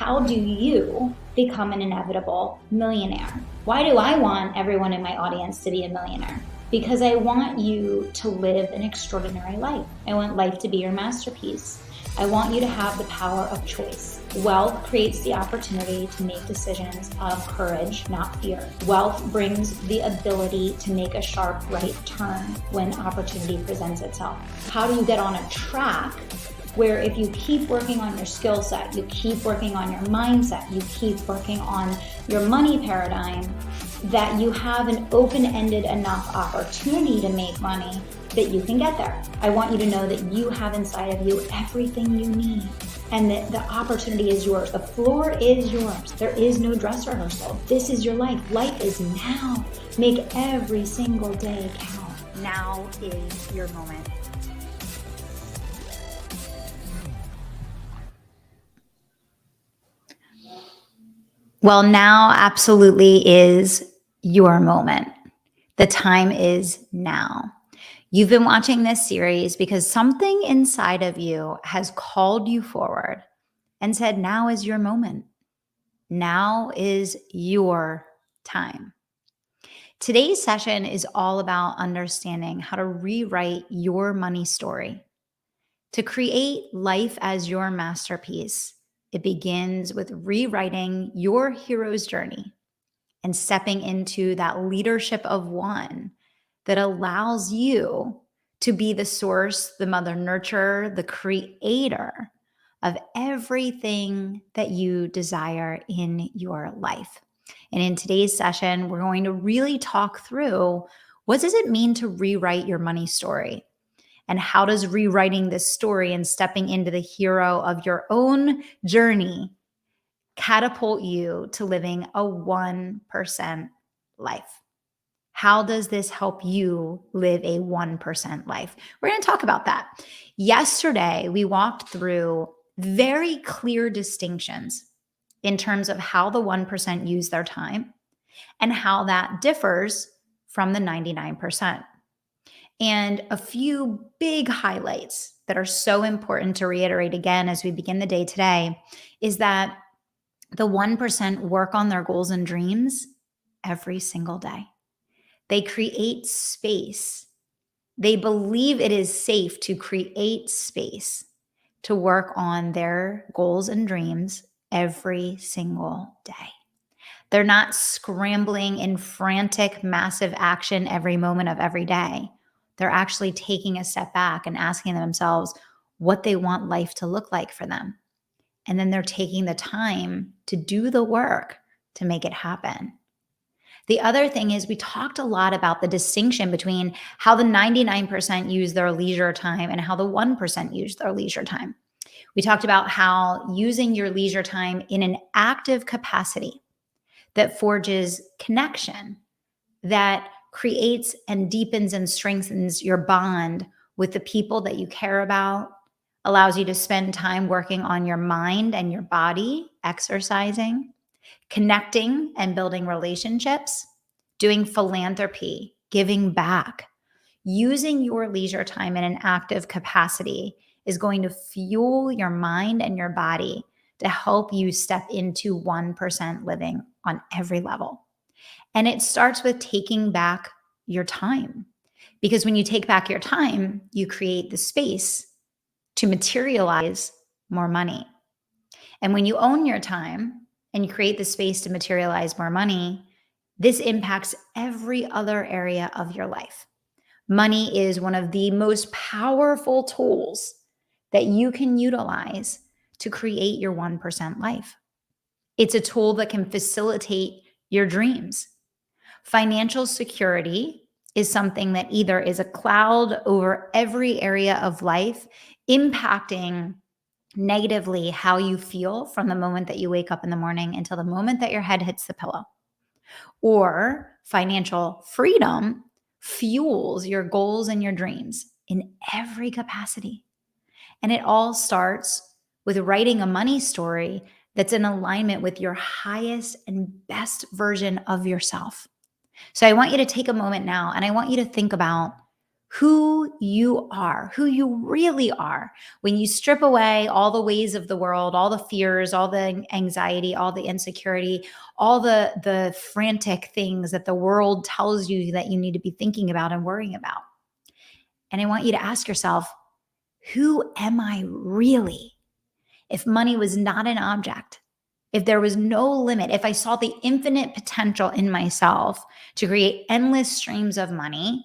how do you become an inevitable millionaire? Why do I want everyone in my audience to be a millionaire? Because I want you to live an extraordinary life. I want life to be your masterpiece. I want you to have the power of choice. Wealth creates the opportunity to make decisions out of courage, not fear. Wealth brings the ability to make a sharp right turn when opportunity presents itself. How do you get on a track where if you keep working on your skill set, you keep working on your mindset, you keep working on your money paradigm, that you have an open-ended enough opportunity to make money that you can get there. I want you to know that you have inside of you everything you need and that the opportunity is yours. The floor is yours. There is no dress rehearsal. This is your life. Life is now. Make every single day count. Now is your moment. Well, now absolutely is your moment. The time is now. You've been watching this series because something inside of you has called you forward and said, now is your moment. Now is your time. Today's session is all about understanding how to rewrite your money story. To create life as your masterpiece, it begins with rewriting your hero's journey and stepping into that leadership of one that allows you to be the source, the mother nurturer, the creator of everything that you desire in your life. And in today's session, we're going to really talk through what does it mean to rewrite your money story? And how does rewriting this story and stepping into the hero of your own journey catapult you to living a 1% life? How does this help you live a 1% life? We're going to talk about that. Yesterday, we walked through very clear distinctions in terms of how the 1% use their time and how that differs from the 99%. And a few big highlights that are so important to reiterate again as we begin the day today is that the 1% work on their goals and dreams every single day. They create space. They believe it is safe to create space to work on their goals and dreams every single day. They're not scrambling in frantic, massive action every moment of every day. They're actually taking a step back and asking themselves what they want life to look like for them. And then they're taking the time to do the work to make it happen. The other thing is we talked a lot about the distinction between how the 99% use their leisure time and how the 1% use their leisure time. We talked about how using your leisure time in an active capacity that forges connection, that creates and deepens and strengthens your bond with the people that you care about, allows you to spend time working on your mind and your body, exercising, connecting and building relationships, doing philanthropy, giving back. Using your leisure time in an active capacity is going to fuel your mind and your body to help you step into 1% living on every level. And it starts with taking back your time. Because when you take back your time, you create the space to materialize more money. And when you own your time and you create the space to materialize more money, this impacts every other area of your life. Money is one of the most powerful tools that you can utilize to create your 1% life. It's a tool that can facilitate your dreams. Financial security is something that either is a cloud over every area of life, impacting negatively how you feel from the moment that you wake up in the morning until the moment that your head hits the pillow. Or financial freedom fuels your goals and your dreams in every capacity. And it all starts with writing a money story that's in alignment with your highest and best version of yourself. So I want you to take a moment now and I want you to think about who you are, who you really are. When you strip away all the ways of the world, all the fears, all the anxiety, all the insecurity, all the frantic things that the world tells you that you need to be thinking about and worrying about. And I want you to ask yourself, who am I really? If money was not an object, if there was no limit, if I saw the infinite potential in myself to create endless streams of money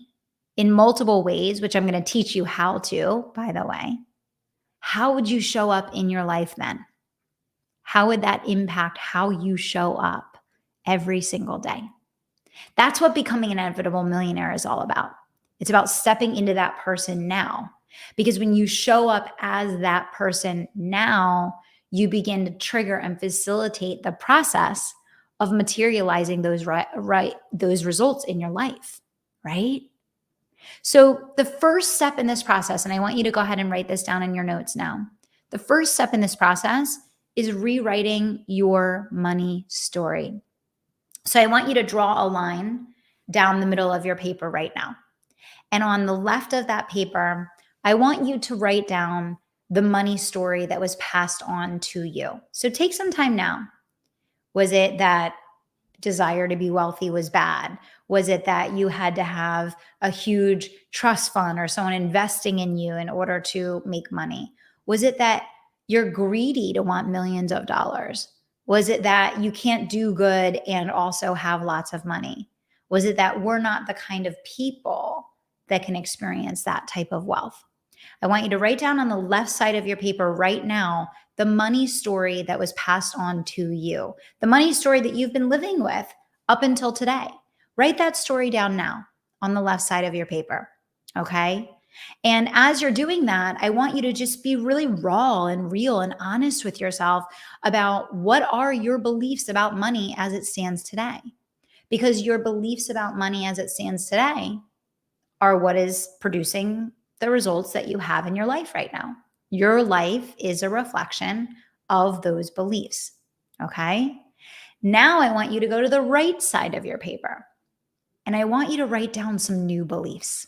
in multiple ways, which I'm going to teach you how to, by the way, how would you show up in your life then? How would that impact how you show up every single day? That's what becoming an inevitable millionaire is all about. It's about stepping into that person now. Because when you show up as that person now, you begin to trigger and facilitate the process of materializing those those results in your life, right? So the first step in this process, and I want you to go ahead and write this down in your notes now. The first step in this process is rewriting your money story. So I want you to draw a line down the middle of your paper right now. And on the left of that paper, I want you to write down the money story that was passed on to you. So take some time now. Was it that desire to be wealthy was bad? Was it that you had to have a huge trust fund or someone investing in you in order to make money? Was it that you're greedy to want millions of dollars? Was it that you can't do good and also have lots of money? Was it that we're not the kind of people that can experience that type of wealth? I want you to write down on the left side of your paper right now the money story that was passed on to you, the money story that you've been living with up until today. Write that story down now on the left side of your paper, okay? And as you're doing that, I want you to just be really raw and real and honest with yourself about what are your beliefs about money as it stands today. Because your beliefs about money as it stands today are what is producing the results that you have in your life right now. Your life is a reflection of those beliefs, okay? Now I want you to go to the right side of your paper, and I want you to write down some new beliefs.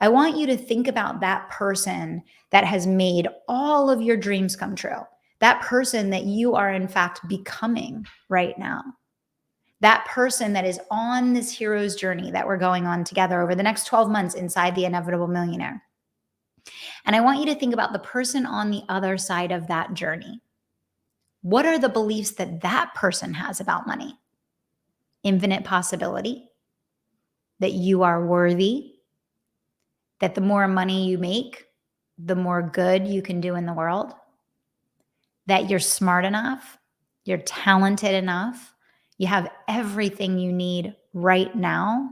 I want you to think about that person that has made all of your dreams come true, that person that you are in fact becoming right now. That person that is on this hero's journey that we're going on together over the next 12 months inside the Inevitable Millionaire. And I want you to think about the person on the other side of that journey. What are the beliefs that that person has about money? Infinite possibility, that you are worthy, that the more money you make, the more good you can do in the world, that you're smart enough, you're talented enough, you have everything you need right now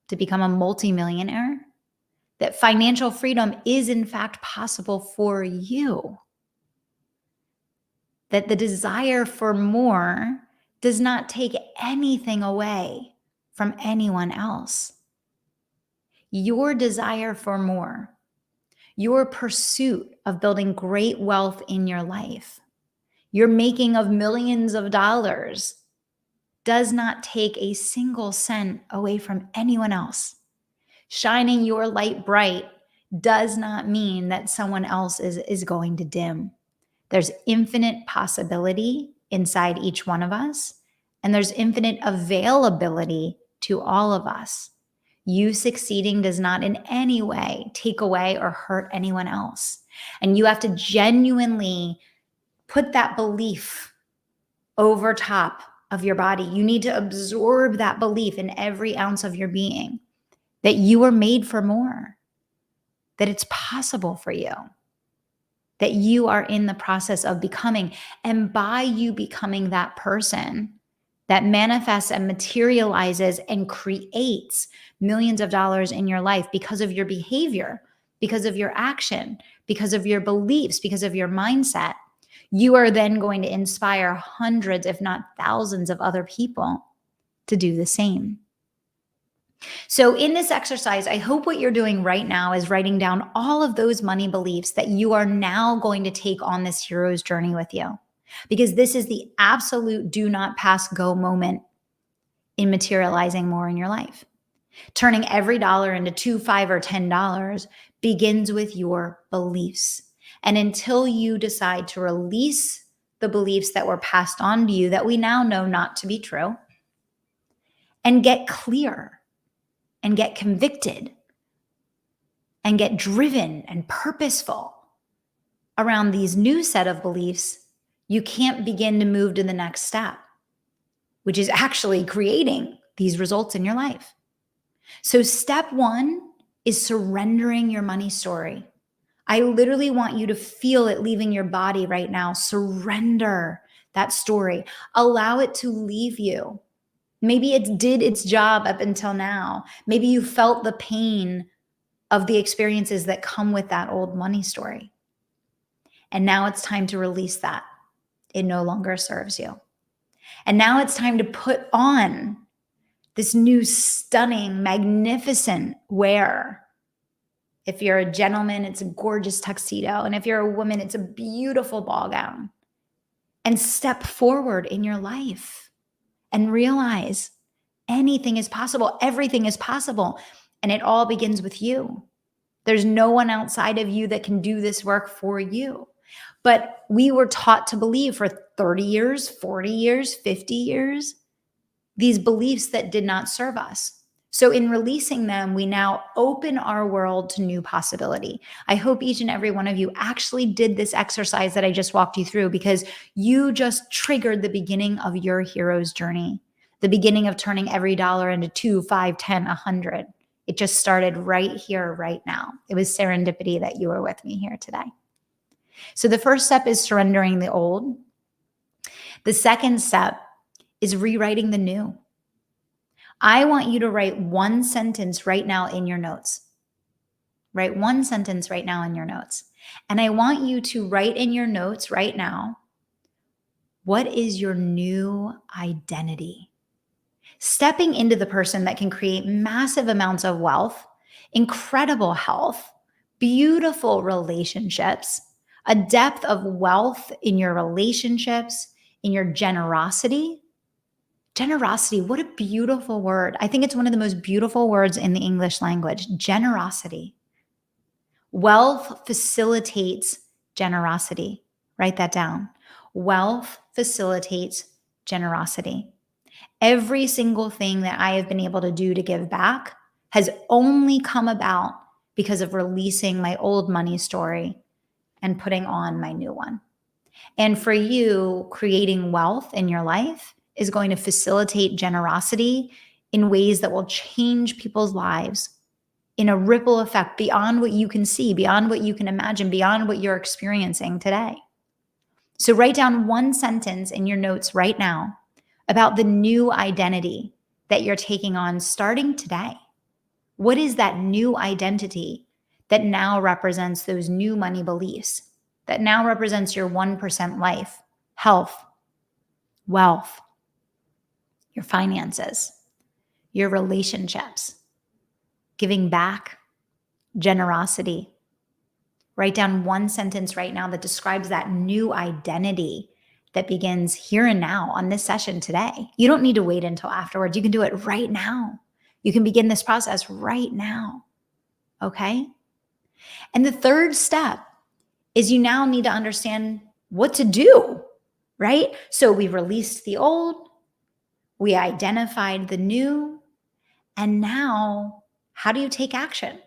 to become a multimillionaire, that financial freedom is in fact possible for you, that the desire for more does not take anything away from anyone else. Your desire for more, your pursuit of building great wealth in your life, your making of millions of dollars does not take a single cent away from anyone else. Shining your light bright does not mean that someone else is going to dim. There's infinite possibility inside each one of us, and there's infinite availability to all of us. You succeeding does not in any way take away or hurt anyone else. And you have to genuinely put that belief over top of your body. You need to absorb that belief in every ounce of your being, that you are made for more, that it's possible for you, that you are in the process of becoming. And by you becoming that person that manifests and materializes and creates millions of dollars in your life because of your behavior, because of your action, because of your beliefs, because of your mindset, you are then going to inspire hundreds, if not thousands of other people to do the same. So in this exercise, I hope what you're doing right now is writing down all of those money beliefs that you are now going to take on this hero's journey with you. Because this is the absolute do not pass go moment in materializing more in your life. Turning every dollar into $2, $5, or $10 begins with your beliefs. And until you decide to release the beliefs that were passed on to you that we now know not to be true, and get clear and get convicted and get driven and purposeful around these new set of beliefs, you can't begin to move to the next step, which is actually creating these results in your life. So step one is surrendering your money story. I literally want you to feel it leaving your body right now. Surrender that story. Allow it to leave you. Maybe it did its job up until now. Maybe you felt the pain of the experiences that come with that old money story. And now it's time to release that. It no longer serves you. And now it's time to put on this new stunning, magnificent wear. If you're a gentleman, it's a gorgeous tuxedo. And if you're a woman, it's a beautiful ball gown. And step forward in your life and realize anything is possible. Everything is possible. And it all begins with you. There's no one outside of you that can do this work for you. But we were taught to believe for 30 years, 40 years, 50 years, these beliefs that did not serve us. So in releasing them, we now open our world to new possibility. I hope each and every one of you actually did this exercise that I just walked you through, because you just triggered the beginning of your hero's journey, the beginning of turning every dollar into 2, 5, 10, 100. It just started right here, right now. It was serendipity that you were with me here today. So the first step is surrendering the old. The second step is rewriting the new. I want you to write one sentence right now in your notes. Write one sentence right now in your notes. And I want you to write in your notes right now, what is your new identity? Stepping into the person that can create massive amounts of wealth, incredible health, beautiful relationships, a depth of wealth in your relationships, in your generosity. Generosity, what a beautiful word. I think it's one of the most beautiful words in the English language, generosity. Wealth facilitates generosity. Write that down. Wealth facilitates generosity. Every single thing that I have been able to do to give back has only come about because of releasing my old money story and putting on my new one. And for you, creating wealth in your life is going to facilitate generosity in ways that will change people's lives in a ripple effect beyond what you can see, beyond what you can imagine, beyond what you're experiencing today. So write down one sentence in your notes right now about the new identity that you're taking on starting today. What is that new identity that now represents those new money beliefs, that now represents your 1% life, health, wealth, your finances, your relationships, giving back, generosity? Write down one sentence right now that describes that new identity that begins here and now on this session today. You don't need to wait until afterwards. You can do it right now. You can begin this process right now. Okay? And the third step is you now need to understand what to do, right? So we released the old, we identified the new, and now how do you take action,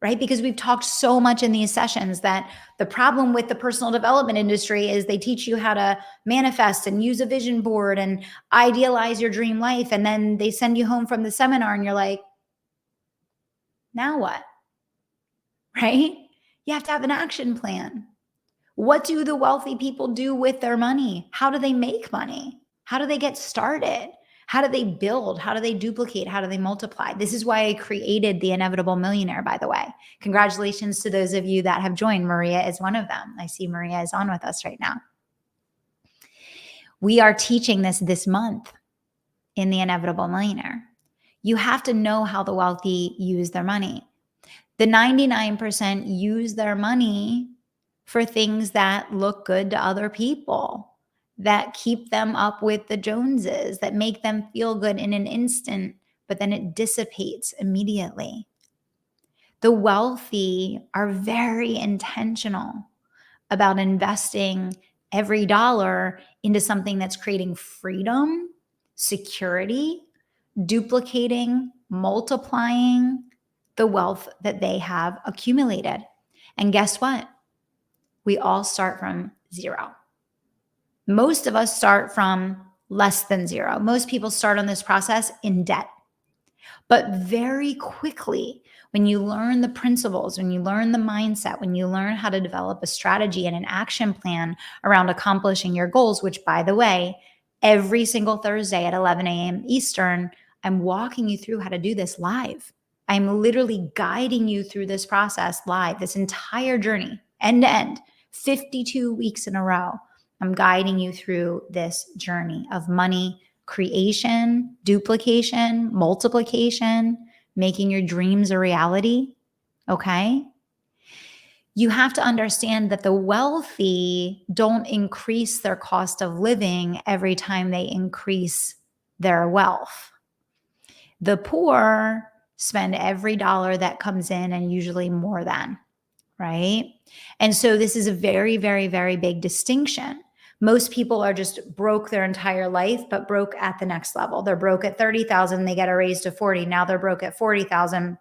right? Because we've talked so much in these sessions that the problem with the personal development industry is they teach you how to manifest and use a vision board and idealize your dream life. And then they send you home from the seminar and you're like, now what, right? You have to have an action plan. What do the wealthy people do with their money? How do they make money? How do they get started? How do they build? How do they duplicate? How do they multiply? This is why I created The Inevitable Millionaire, by the way. Congratulations to those of you that have joined. Maria is one of them. I see Maria is on with us right now. We are teaching this month in The Inevitable Millionaire. You have to know how the wealthy use their money. The 99% use their money for things that look good to other people, that keep them up with the Joneses, that make them feel good in an instant, but then it dissipates immediately. The wealthy are very intentional about investing every dollar into something that's creating freedom, security, duplicating, multiplying the wealth that they have accumulated. And guess what? We all start from zero. Most of us start from less than zero. Most people start on this process in debt. But very quickly, when you learn the principles, when you learn the mindset, when you learn how to develop a strategy and an action plan around accomplishing your goals, which, by the way, every single Thursday at 11 a.m. Eastern, I'm walking you through how to do this live. I'm literally guiding you through this process live, this entire journey, end to end, 52 weeks in a row. I'm guiding you through this journey of money creation, duplication, multiplication, making your dreams a reality. Okay. You have to understand that the wealthy don't increase their cost of living every time they increase their wealth. The poor spend every dollar that comes in and usually more than, right? And so this is a very, very, very big distinction. Most people are just broke their entire life, but broke at the next level. They're broke at 30,000, they get a raise to 40. Now they're broke at 40,000,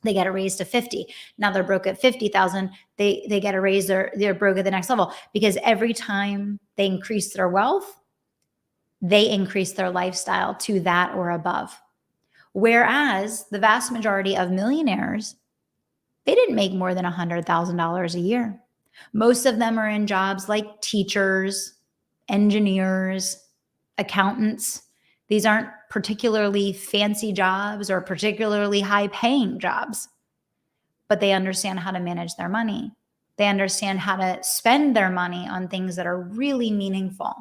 they get a raise to 50. Now they're broke at 50,000, they get a raise, they're broke at the next level, because every time they increase their wealth, they increase their lifestyle to that or above. Whereas the vast majority of millionaires, they didn't make more than $100,000 a year. Most of them are in jobs like teachers, engineers, accountants. These aren't particularly fancy jobs or particularly high paying jobs, but they understand how to manage their money. They understand how to spend their money on things that are really meaningful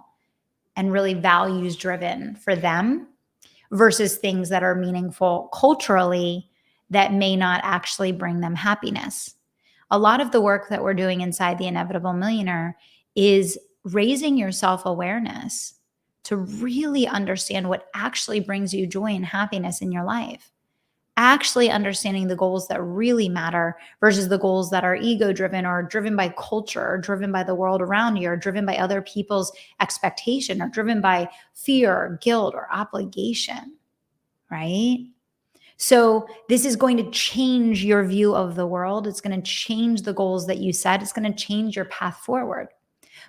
and really values driven for them versus things that are meaningful culturally that may not actually bring them happiness. A lot of the work that we're doing inside The Inevitable Millionaire is raising your self-awareness to really understand what actually brings you joy and happiness in your life. Actually understanding the goals that really matter versus the goals that are ego-driven or driven by culture or driven by the world around you or driven by other people's expectation or driven by fear or guilt or obligation, right? So this is going to change your view of the world. It's going to change the goals that you set. It's going to change your path forward.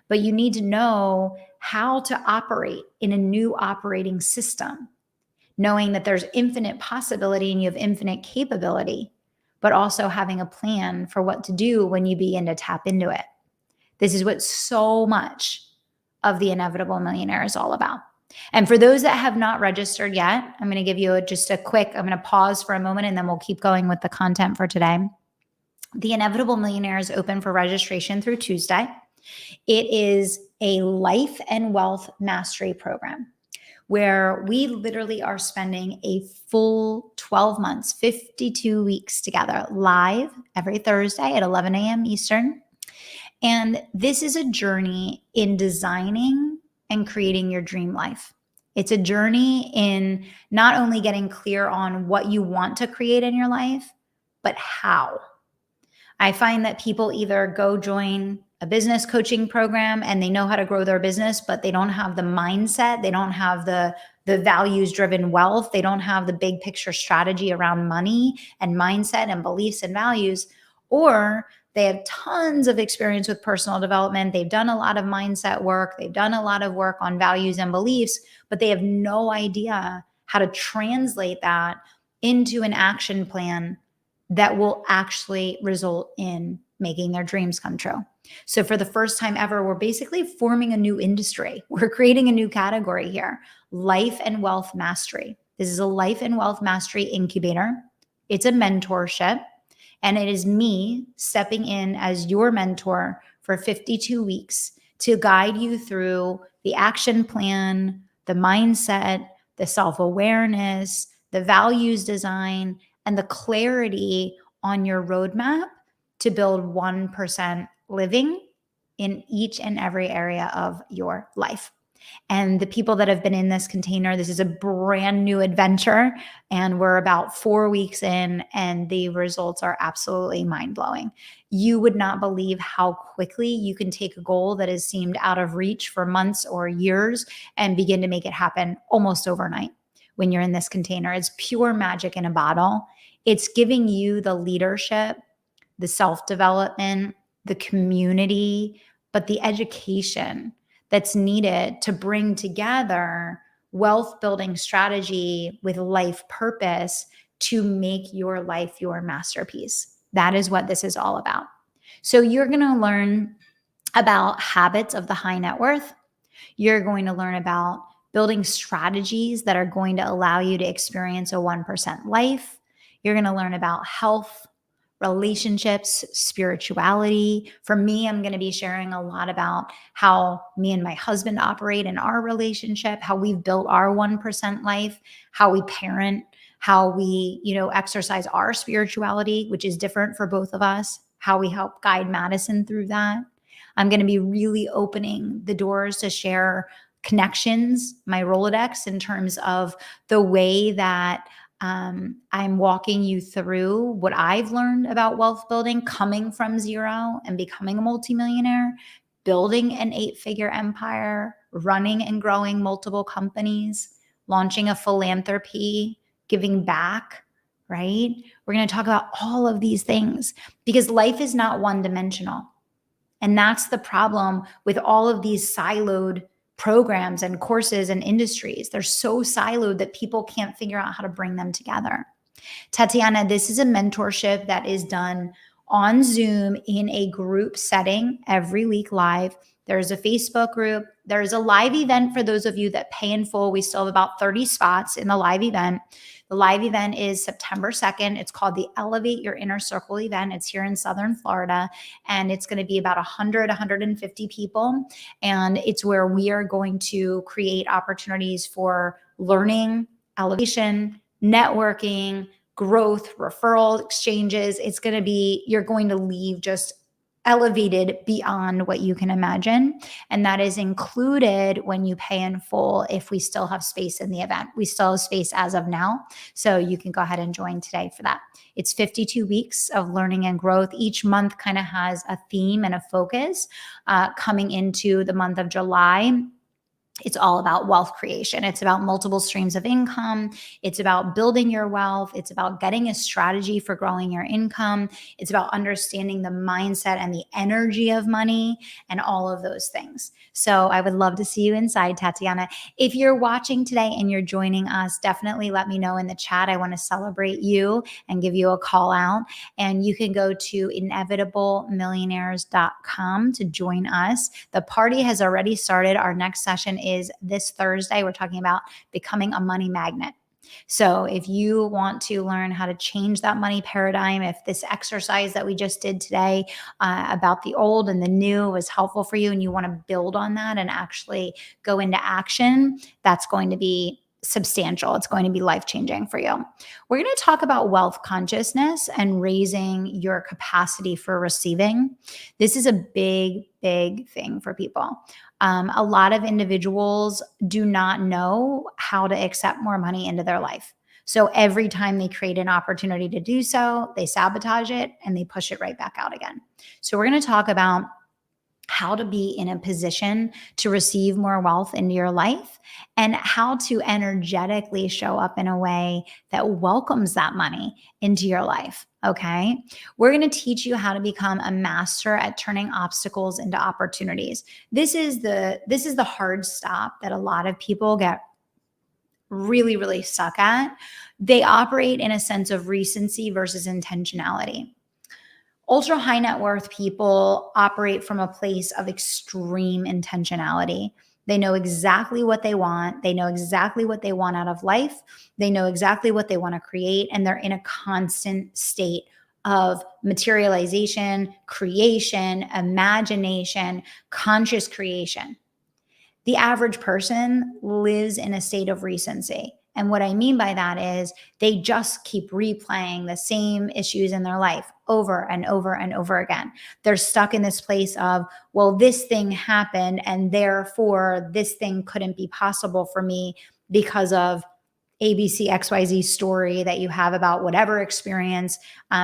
But you need to know how to operate in a new operating system, knowing that there's infinite possibility and you have infinite capability, but also having a plan for what to do when you begin to tap into it. This is what so much of The Inevitable Millionaire is all about. And for those that have not registered yet, I'm going to give you just a quick, I'm going to pause for a moment and then we'll keep going with the content for today. The Inevitable Millionaire is open for registration through Tuesday. It is a life and wealth mastery program where we literally are spending a full 12 months, 52 weeks together live every Thursday at 11 a.m. Eastern. And this is a journey in designing and creating your dream life. It's a journey in not only getting clear on what you want to create in your life, but how. I find that people either go join a business coaching program and they know how to grow their business, but they don't have the mindset. They don't have the values-driven wealth. They don't have the big picture strategy around money and mindset and beliefs and values. Or they have tons of experience with personal development. They've done a lot of mindset work. They've done a lot of work on values and beliefs, but they have no idea how to translate that into an action plan that will actually result in making their dreams come true. So for the first time ever, we're basically forming a new industry. We're creating a new category here, life and wealth mastery. This is a life and wealth mastery incubator. It's a mentorship. And it is me stepping in as your mentor for 52 weeks to guide you through the action plan, the mindset, the self-awareness, the values design, and the clarity on your roadmap to build 1% living in each and every area of your life. And the people that have been in this container, this is a brand new adventure. And we're about 4 weeks in, and the results are absolutely mind blowing. You would not believe how quickly you can take a goal that has seemed out of reach for months or years and begin to make it happen almost overnight when you're in this container. It's pure magic in a bottle. It's giving you the leadership, the self-development, the community, but the education that's needed to bring together wealth building strategy with life purpose to make your life your masterpiece. That is what this is all about. So you're going to learn about habits of the high net worth. You're going to learn about building strategies that are going to allow you to experience a 1% life. You're going to learn about health, relationships, spirituality. For me, I'm going to be sharing a lot about how me and my husband operate in our relationship, how we've built our 1% life, how we parent, how we, exercise our spirituality, which is different for both of us, how we help guide Madison through that. I'm going to be really opening the doors to share connections, my Rolodex, in terms of the way that I'm walking you through what I've learned about wealth building, coming from zero and becoming a multimillionaire, building an 8-figure empire, running and growing multiple companies, launching a philanthropy, giving back, right? We're going to talk about all of these things because life is not one-dimensional. And that's the problem with all of these siloed programs and courses and industries. They're so siloed that people can't figure out how to bring them together. Tatiana, this is a mentorship that is done on Zoom in a group setting every week live. There's a Facebook group. There's a live event for those of you that pay in full. We still have about 30 spots in the live event. The live event is September 2nd. It's called the Elevate Your Inner Circle event. It's here in Southern Florida, and it's going to be about 100, 150 people. And it's where we are going to create opportunities for learning, elevation, networking, growth, referral exchanges. It's going to be, you're going to leave just elevated beyond what you can imagine. And that is included when you pay in full if we still have space in the event. We still have space as of now. So you can go ahead and join today for that. It's 52 weeks of learning and growth. Each month kind of has a theme and a focus. Coming into the month of July, it's all about wealth creation. It's about multiple streams of income. It's about building your wealth. It's about getting a strategy for growing your income. It's about understanding the mindset and the energy of money and all of those things. So I would love to see you inside, Tatiana. If you're watching today and you're joining us, definitely let me know in the chat. I want to celebrate you and give you a call out. And you can go to inevitablemillionaires.com to join us. The party has already started. Our next session is this Thursday. We're talking about becoming a money magnet. So if you want to learn how to change that money paradigm, if this exercise that we just did today about the old and the new was helpful for you and you want to build on that and actually go into action, that's going to be substantial. It's going to be life-changing for you. We're going to talk about wealth consciousness and raising your capacity for receiving. This is a big, big thing for people. A lot of individuals do not know how to accept more money into their life. So every time they create an opportunity to do so, they sabotage it and they push it right back out again. So we're going to talk about how to be in a position to receive more wealth into your life and how to energetically show up in a way that welcomes that money into your life. Okay. We're going to teach you how to become a master at turning obstacles into opportunities. This is the hard stop that a lot of people get really, really stuck at. They operate in a sense of recency versus intentionality. Ultra high net worth people operate from a place of extreme intentionality. They know exactly what they want. They know exactly what they want out of life. They know exactly what they want to create. And they're in a constant state of materialization, creation, imagination, conscious creation. The average person lives in a state of recency. And what I mean by that is they just keep replaying the same issues in their life over and over and over again. They're stuck in this place of, well, this thing happened and therefore this thing couldn't be possible for me because of ABC XYZ story that you have about whatever experience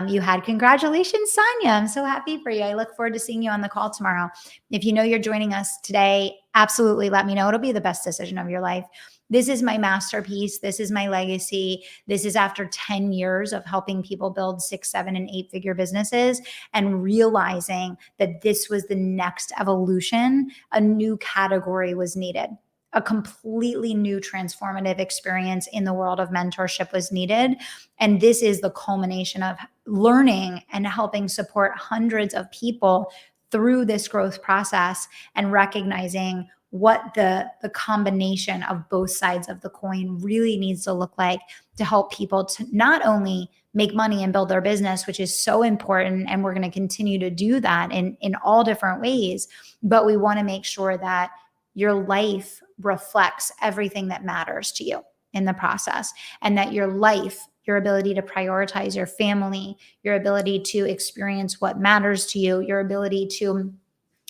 you had. Congratulations, Sonia. I'm so happy for you. I look forward to seeing you on the call tomorrow. If you know you're joining us today, absolutely let me know. It'll be the best decision of your life. This is my masterpiece. This is my legacy. This is after 10 years of helping people build 6, 7, and 8-figure businesses and realizing that this was the next evolution. A new category was needed. A completely new transformative experience in the world of mentorship was needed. And this is the culmination of learning and helping support hundreds of people through this growth process and recognizing what the combination of both sides of the coin really needs to look like to help people to not only make money and build their business, which is so important. And we're going to continue to do that in all different ways. But we want to make sure that your life reflects everything that matters to you in the process, and that your life, your ability to prioritize your family, your ability to experience what matters to you, your ability to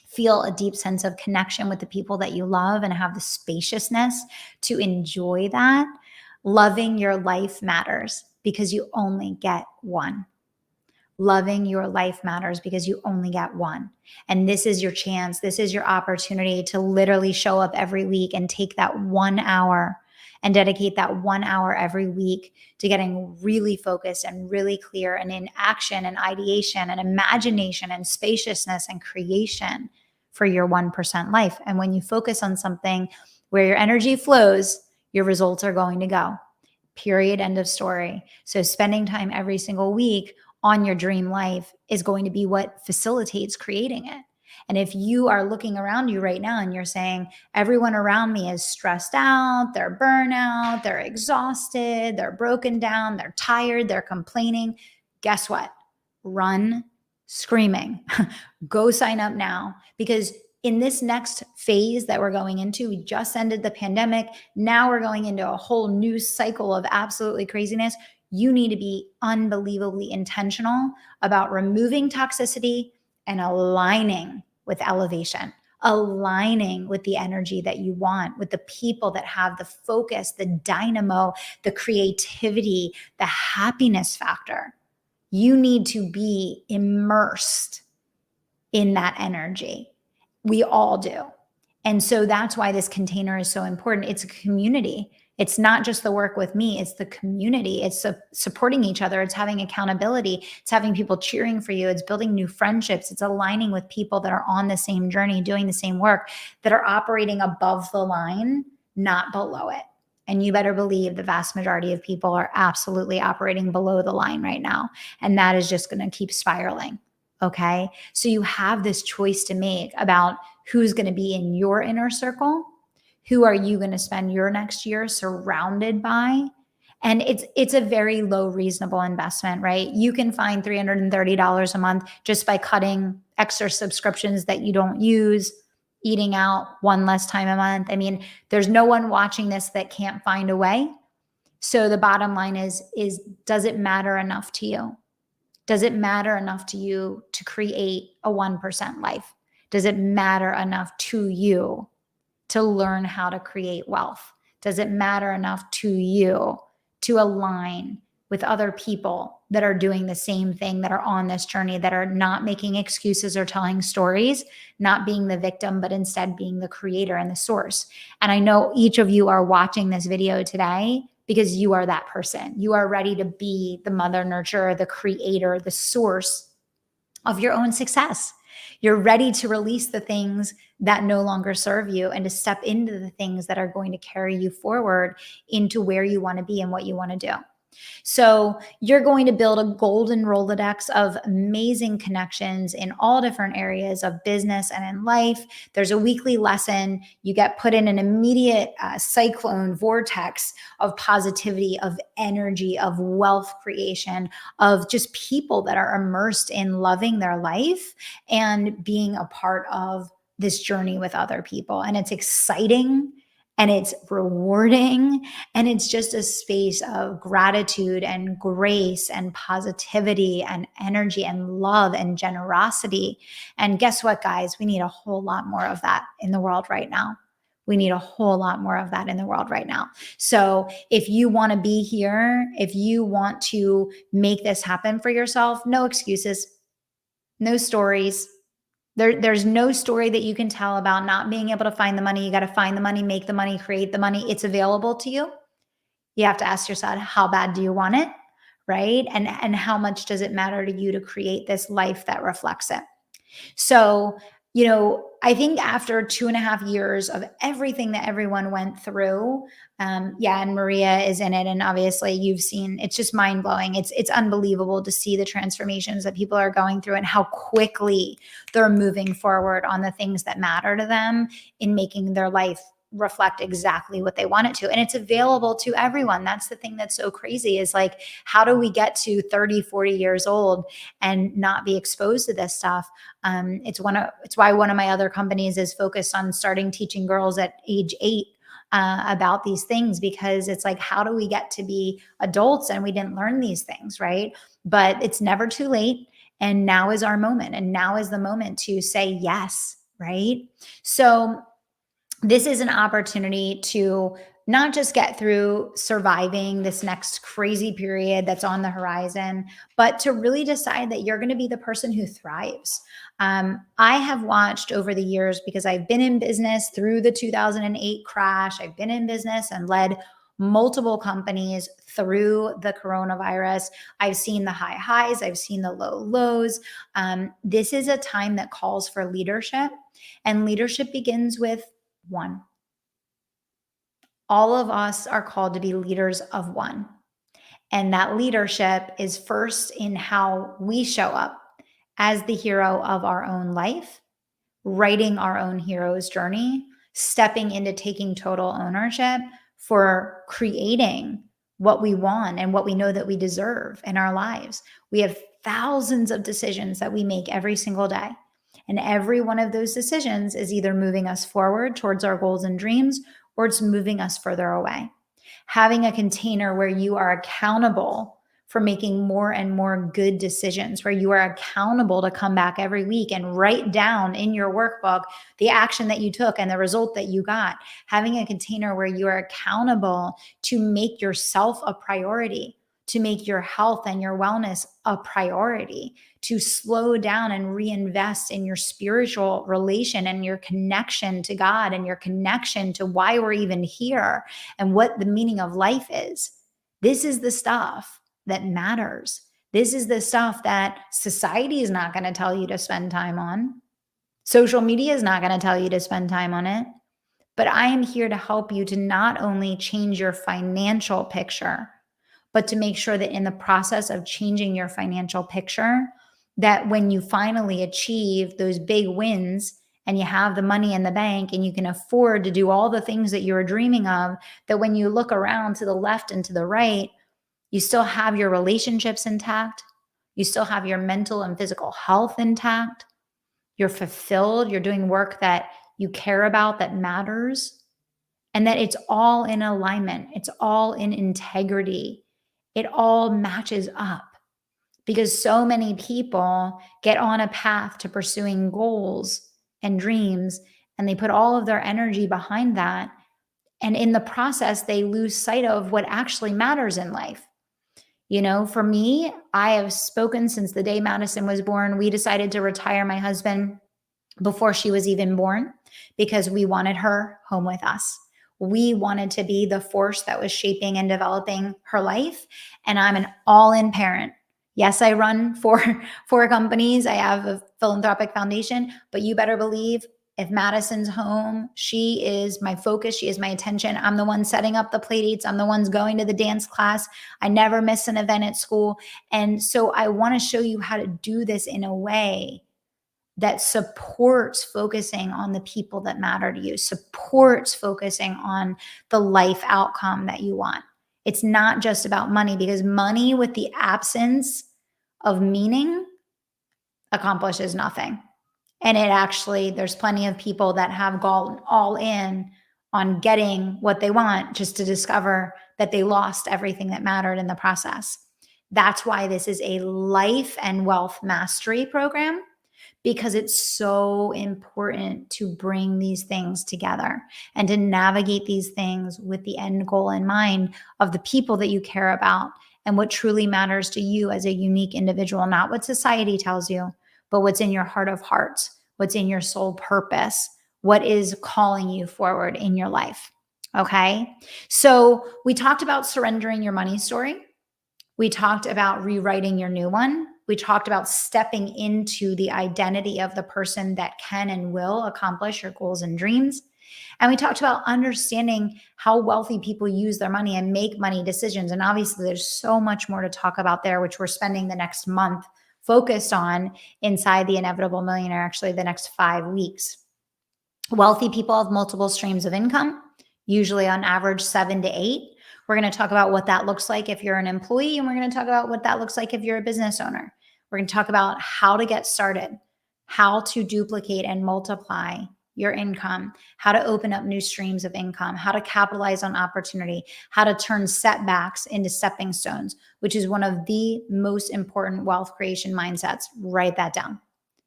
feel a deep sense of connection with the people that you love and have the spaciousness to enjoy that. Loving your life matters because you only get one. Loving your life matters because you only get one. And this is your chance. This is your opportunity to literally show up every week and take that 1 hour and dedicate that 1 hour every week to getting really focused and really clear and in action and ideation and imagination and spaciousness and creation for your 1% life. And when you focus on something where your energy flows, your results are going to go. Period. End of story. So spending time every single week on your dream life is going to be what facilitates creating it. And if you are looking around you right now and you're saying, everyone around me is stressed out, they're burnout, they're exhausted, they're broken down, they're tired, they're complaining, guess what? Run screaming. Go sign up now, because in this next phase that we're going into, we just ended the pandemic. Now we're going into a whole new cycle of absolutely craziness. You need to be unbelievably intentional about removing toxicity and aligning with elevation, aligning with the energy that you want, with the people that have the focus, the dynamo, the creativity, the happiness factor. You need to be immersed in that energy. We all do. And so that's why this container is so important. It's a community. It's not just the work with me, it's the community. It's supporting each other. It's having accountability. It's having people cheering for you. It's building new friendships. It's aligning with people that are on the same journey, doing the same work, that are operating above the line, not below it. And you better believe the vast majority of people are absolutely operating below the line right now. And that is just going to keep spiraling. Okay. So you have this choice to make about who's going to be in your inner circle. Who are you going to spend your next year surrounded by? And it's a very low, reasonable investment, right? You can find $330 a month just by cutting extra subscriptions that you don't use, eating out one less time a month. I mean, there's no one watching this that can't find a way. So the bottom line is does it matter enough to you? Does it matter enough to you to create a 1% life? Does it matter enough to you to learn how to create wealth? Does it matter enough to you to align with other people that are doing the same thing, that are on this journey, that are not making excuses or telling stories, not being the victim, but instead being the creator and the source? And I know each of you are watching this video today because you are that person. You are ready to be the mother nurturer, the creator, the source of your own success. You're ready to release the things that no longer serve you and to step into the things that are going to carry you forward into where you want to be and what you want to do. So you're going to build a golden Rolodex of amazing connections in all different areas of business and in life. There's a weekly lesson. You get put in an immediate cyclone vortex of positivity, of energy, of wealth creation, of just people that are immersed in loving their life and being a part of this journey with other people. And it's exciting. and it's rewarding, and it's just a space of gratitude and grace and positivity and energy and love and generosity. And guess what, guys? We need a whole lot more of that in the world right now. We need a whole lot more of that in the world right now. So if you want to be here, if you want to make this happen for yourself, no excuses, no stories. There's no story that you can tell about not being able to find the money. You got to find the money, make the money, create the money. It's available to you. You have to ask yourself, how bad do you want it? Right? And how much does it matter to you to create this life that reflects it? So, I think after 2.5 years of everything that everyone went through, and Maria is in it, and obviously you've seen, it's just mind blowing. It's unbelievable to see the transformations that people are going through and how quickly they're moving forward on the things that matter to them in making their life reflect exactly what they want it to. And it's available to everyone. That's the thing that's so crazy, is like, how do we get to 30, 40 years old and not be exposed to this stuff? It's why one of my other companies is focused on starting teaching girls at age 8 about these things, because it's like, how do we get to be adults and we didn't learn these things, right? But it's never too late. And now is our moment. And now is the moment to say yes, right? So this is an opportunity to not just get through surviving this next crazy period that's on the horizon, but to really decide that you're going to be the person who thrives. I have watched over the years, because I've been in business through the 2008 crash. I've been in business and led multiple companies through the coronavirus. I've seen the high highs, I've seen the low lows. This is a time that calls for leadership, and leadership begins with one. All of us are called to be leaders of one. And that leadership is first in how we show up as the hero of our own life, writing our own hero's journey, stepping into taking total ownership for creating what we want and what we know that we deserve in our lives. We have thousands of decisions that we make every single day. And every one of those decisions is either moving us forward towards our goals and dreams, or it's moving us further away. Having a container where you are accountable for making more and more good decisions, where you are accountable to come back every week and write down in your workbook the action that you took and the result that you got. Having a container where you are accountable to make yourself a priority, to make your health and your wellness a priority, to slow down and reinvest in your spiritual relation and your connection to God and your connection to why we're even here and what the meaning of life is. This is the stuff that matters. This is the stuff that society is not going to tell you to spend time on. Social media is not going to tell you to spend time on it. But I am here to help you to not only change your financial picture, but to make sure that in the process of changing your financial picture, that when you finally achieve those big wins and you have the money in the bank and you can afford to do all the things that you were dreaming of, that when you look around to the left and to the right, you still have your relationships intact. You still have your mental and physical health intact. You're fulfilled. You're doing work that you care about, that matters, and that it's all in alignment. It's all in integrity. It all matches up, because so many people get on a path to pursuing goals and dreams, and they put all of their energy behind that. And in the process, they lose sight of what actually matters in life. For me, I have spoken since the day Madison was born. We decided to retire my husband before she was even born, because we wanted her home with us. We wanted to be the force that was shaping and developing her life. And I'm an all-in parent. Yes, I run four companies. I have a philanthropic foundation, but you better believe if Madison's home, she is my focus. She is my attention. I'm the one setting up the play dates. I'm the ones going to the dance class. I never miss an event at school. And so I want to show you how to do this in a way that supports focusing on the people that matter to you, supports focusing on the life outcome that you want. It's not just about money, because money with the absence of meaning accomplishes nothing. And there's plenty of people that have gone all in on getting what they want just to discover that they lost everything that mattered in the process. That's why this is a life and wealth mastery program, because it's so important to bring these things together and to navigate these things with the end goal in mind of the people that you care about and what truly matters to you as a unique individual, not what society tells you, but what's in your heart of hearts, what's in your soul purpose, what is calling you forward in your life. Okay. So we talked about surrendering your money story. We talked about rewriting your new one. We talked about stepping into the identity of the person that can and will accomplish your goals and dreams. And we talked about understanding how wealthy people use their money and make money decisions. And obviously, there's so much more to talk about there, which we're spending the next month focused on inside the Inevitable Millionaire, actually, the next 5 weeks. Wealthy people have multiple streams of income, usually on average 7 to 8. We're going to talk about what that looks like if you're an employee, and we're going to talk about what that looks like if you're a business owner. We're going to talk about how to get started, how to duplicate and multiply your income, how to open up new streams of income, how to capitalize on opportunity, how to turn setbacks into stepping stones, which is one of the most important wealth creation mindsets. Write that down.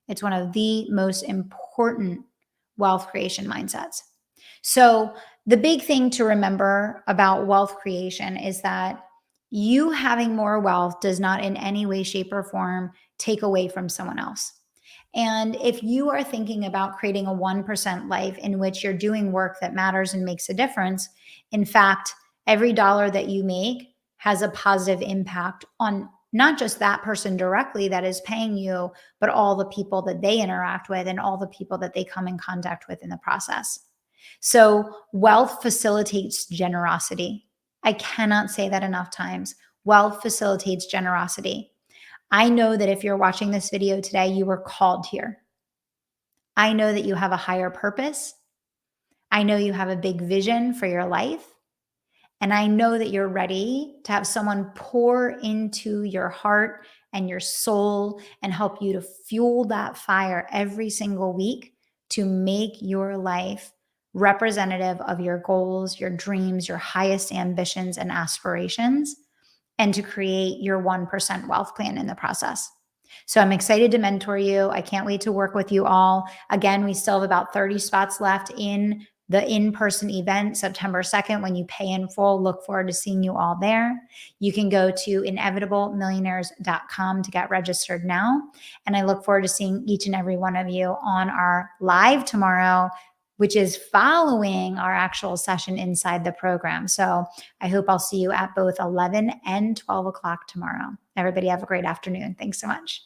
It's one of the most important wealth creation mindsets. So the big thing to remember about wealth creation is that you having more wealth does not in any way, shape, or form take away from someone else. And if you are thinking about creating a 1% life in which you're doing work that matters and makes a difference, in fact, every dollar that you make has a positive impact on not just that person directly that is paying you, but all the people that they interact with and all the people that they come in contact with in the process. So wealth facilitates generosity. I cannot say that enough times. Wealth facilitates generosity. I know that if you're watching this video today, you were called here. I know that you have a higher purpose. I know you have a big vision for your life. And I know that you're ready to have someone pour into your heart and your soul and help you to fuel that fire every single week to make your life representative of your goals, your dreams, your highest ambitions and aspirations, and to create your 1% wealth plan in the process. So I'm excited to mentor you. I can't wait to work with you all. Again, we still have about 30 spots left in the in-person event, September 2nd, when you pay in full. Look forward to seeing you all there. You can go to inevitablemillionaires.com to get registered now. And I look forward to seeing each and every one of you on our live tomorrow, which is following our actual session inside the program. So I hope I'll see you at both 11 and 12 o'clock tomorrow. Everybody have a great afternoon. Thanks so much.